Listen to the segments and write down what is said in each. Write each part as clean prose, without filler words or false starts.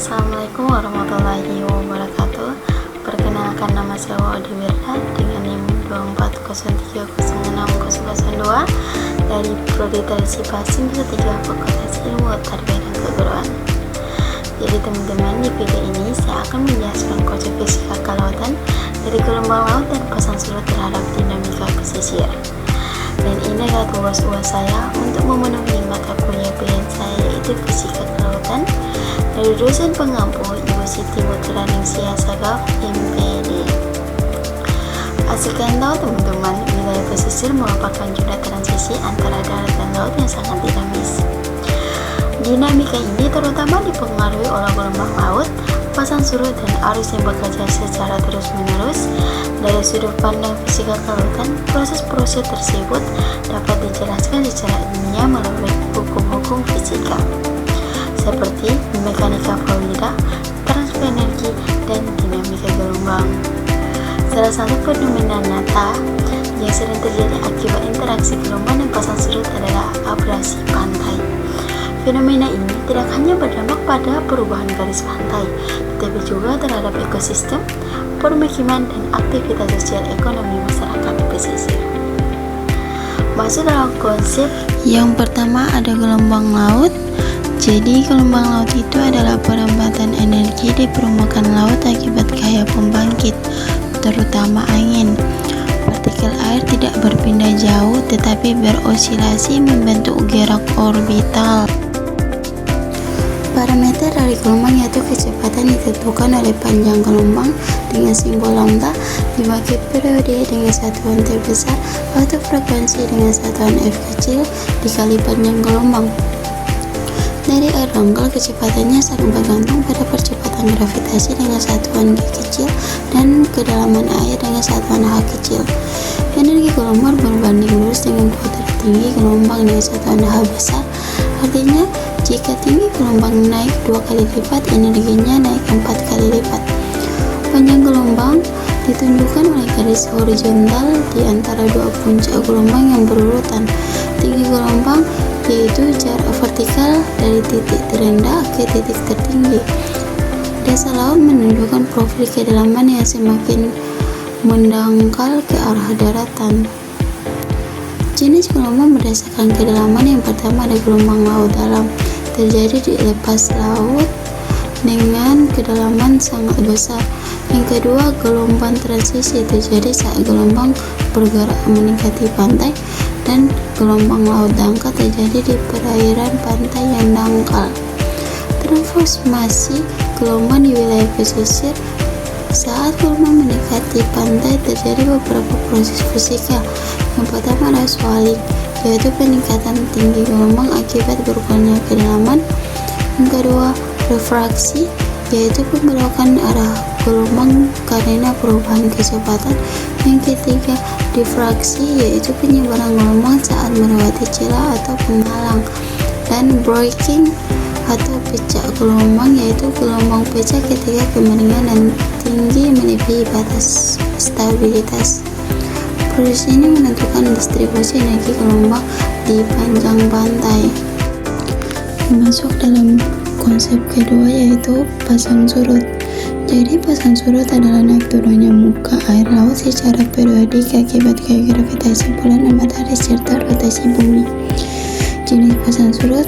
Assalamualaikum warahmatullahi wabarakatuh. Perkenalkan, nama saya Wadi Wirda dengan NIM 240306002 dari Prodi Tradisipa Semester 3 Fakultas Ilmu Tarbiyah dan Keguruan. Jadi teman-teman, di video ini saya akan menjelaskan konsep fisika kelautan dari gelombang laut dan pasang surut terhadap dinamika pesisir. Dan ini adalah tugas saya untuk memenuhi mata kuliah pilihan saya, yaitu fisika kelautan dari dosen pengampu Ibu Siti Mutraningsih Sagaf MPD. Asalkan tahu teman-teman, wilayah pesisir merupakan zona transisi antara darat dan laut yang sangat dinamis. Dinamika ini terutama dipengaruhi oleh gelombang laut, pasang surut, dan arus yang bekerja secara terus-menerus. Dari sudut pandang fisika kelautan, proses-proses tersebut dapat dijelaskan secara ilmiah melalui hukum-hukum fisika seperti mekanika fluida, transfer energi, dan dinamika gelombang. Salah satu fenomena nyata yang sering terjadi akibat interaksi gelombang dan pasang surut adalah abrasi pantai. Fenomena ini tidak hanya berdampak pada perubahan garis pantai, tetapi juga terhadap ekosistem, permukiman, dan aktivitas sosial ekonomi masyarakat pesisir. Masuk dalam konsep yang pertama ada gelombang laut. Jadi gelombang laut itu adalah perempatan energi di permukaan laut akibat gaya pembangkit, terutama angin. Partikel air tidak berpindah jauh tetapi berosilasi membentuk gerak orbital. Parameter dari gelombang yaitu kecepatan ditentukan oleh panjang gelombang dengan simbol lambda dibagi periode dengan satuan T besar atau frekuensi dengan satuan F kecil dikali panjang gelombang. Dari air dangkal, kecepatannya sangat bergantung pada percepatan gravitasi dengan satuan G kecil dan kedalaman air dengan satuan H kecil. Energi gelombang berbanding lurus dengan kuadrat tinggi gelombang dengan satuan H besar. Artinya, jika tinggi gelombang naik 2 kali lipat, energinya naik 4 kali lipat. Panjang gelombang ditunjukkan oleh garis horizontal di antara dua puncak gelombang yang berurutan. Tinggi gelombang yaitu jarak vertikal dari titik terendah ke titik tertinggi. Dasar laut menunjukkan profil kedalaman yang semakin mendangkal ke arah daratan. Jenis gelombang berdasarkan kedalaman. Yang pertama ada gelombang laut dalam, terjadi di lepas laut dengan kedalaman sangat besar. Yang kedua, gelombang transisi, terjadi saat gelombang bergerak mendekati pantai, dan gelombang laut dangkal terjadi di perairan pantai yang dangkal. Transformasi gelombang di wilayah pesisir, saat gelombang mendekati pantai terjadi beberapa proses fisika. Yang pertama adalah swelling, yaitu peningkatan tinggi gelombang akibat berkurangnya kedalaman. Yang kedua, refraksi, yaitu pembelokan arah gelombang karena perubahan kecepatan. Yang ketiga, difraksi, yaitu penyebaran gelombang saat melewati celah atau penghalang. Dan breaking atau pecah gelombang, yaitu gelombang pecah ketika kemiringan dan tinggi melebihi batas stabilitas. Proses ini menentukan distribusi energi gelombang di panjang pantai. Masuk dalam konsep kedua yaitu pasang surut. Jadi pasang surut adalah naik turunnya muka air laut secara periodik akibat gaya gravitasi bulan dan matahari serta rotasi bumi. Jenis pasang surut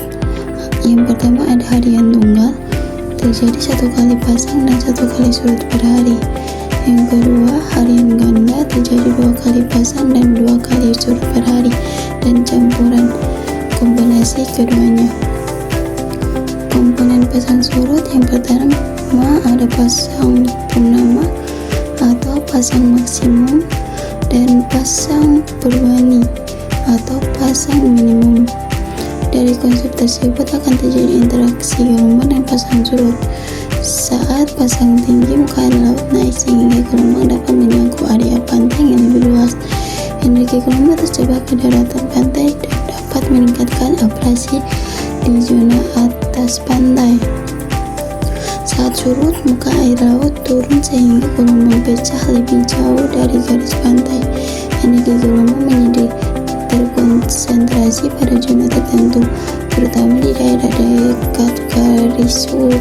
yang pertama ada harian tunggal, terjadi 1 kali pasang dan 1 kali surut per hari. Yang kedua, harian ganda, terjadi 2 kali pasang dan 2 kali surut per hari, dan campuran kombinasi keduanya. Komponen pasang surut yang pertama ada pasang purnama atau pasang maksimum dan pasang perbani atau pasang minimum. Dari konsep tersebut akan terjadi interaksi gelombang dan pasang surut. Saat pasang tinggi, muka air laut naik sehingga gelombang dapat menjangkau area pantai yang lebih luas. Energi gelombang terjebak ke daratan pantai dan dapat meningkatkan abrasi di zona atas pantai. Saat surut, muka air laut turun sehingga gelombang pecah lebih jauh dari garis pantai. Energi gelombang menjadi terkonsentrasi pada zona tertentu, terutama di daerah dekat garis surut.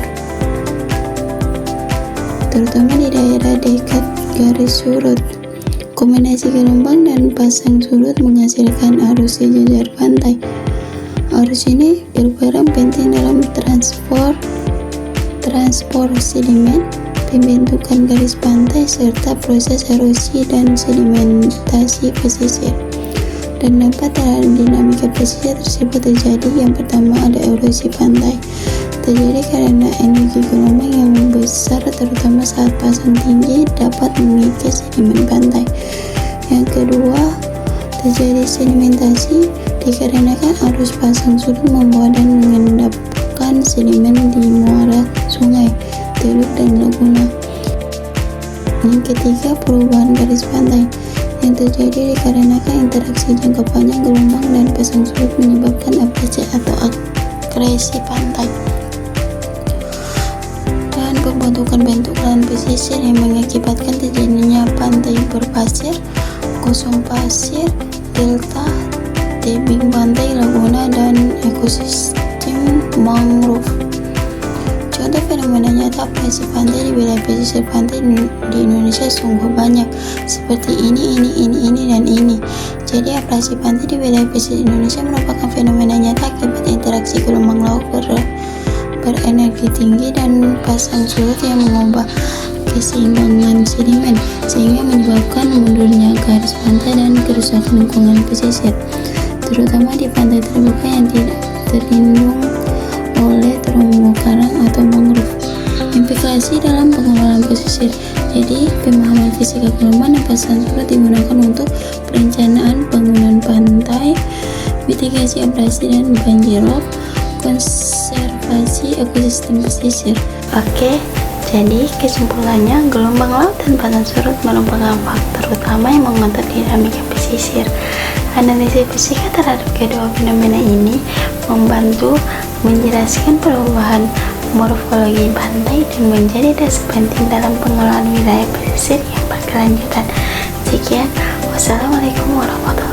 terutama di daerah dekat garis surut. Kombinasi gelombang dan pasang surut menghasilkan arus sejajar pantai. Arus ini berperan penting dalam transport sedimen, pembentukan garis pantai, serta proses erosi dan sedimentasi pesisir. Dan dapat dalam dinamika pesisir tersebut terjadi. Yang pertama ada erosi pantai. Terjadi karena energi gelombang yang membesar, terutama saat pasang tinggi dapat mengikis sedimen pantai. Yang kedua, terjadi sedimentasi dikarenakan arus pasang surut membawa dan mengendapkan sedimen di muara sungai, teluk, dan laguna. Yang ketiga, perubahan garis pantai yang terjadi dikarenakan interaksi jangka panjang gelombang dan pasang surut menyebabkan abrasi atau akresi pantai. Dan pembentukan bentukan pesisir yang mengakibatkan terjadinya pantai berpasir, kosong pasir, delta, tebing pantai, laguna, dan ekosistem mangrove. Contoh fenomena nyata abrasi pantai di wilayah pesisir pantai di Indonesia sungguh banyak, seperti ini, dan ini. Jadi abrasi pantai di wilayah pesisir Indonesia merupakan fenomena nyata akibat interaksi gelombang laut berenergi tinggi dan pasang surut yang mengubah keseimbangan sedimen, sehingga menyebabkan mundurnya garis pantai dan kerusakan lingkungan pesisir, terutama di pantai terbuka yang tidak terlindung oleh terumbu karang atau mangrove. Implikasi dalam pengelolaan pesisir. Jadi, pemahaman fisika gelombang dan pasang surut digunakan untuk perencanaan bangunan pantai, mitigasi abrasi dan banjirop, konservasi ekosistem pesisir. Oke, jadi kesimpulannya, gelombang laut dan pasang surut merupakan faktor utama yang mengatur dinamika pesisir. Analisis fisika terhadap kedua fenomena ini membantu menjelaskan perubahan morfologi pantai dan menjadi dasar penting dalam pengelolaan wilayah pesisir yang berkelanjutan. Sekian, wassalamualaikum warahmatullahi wabarakatuh.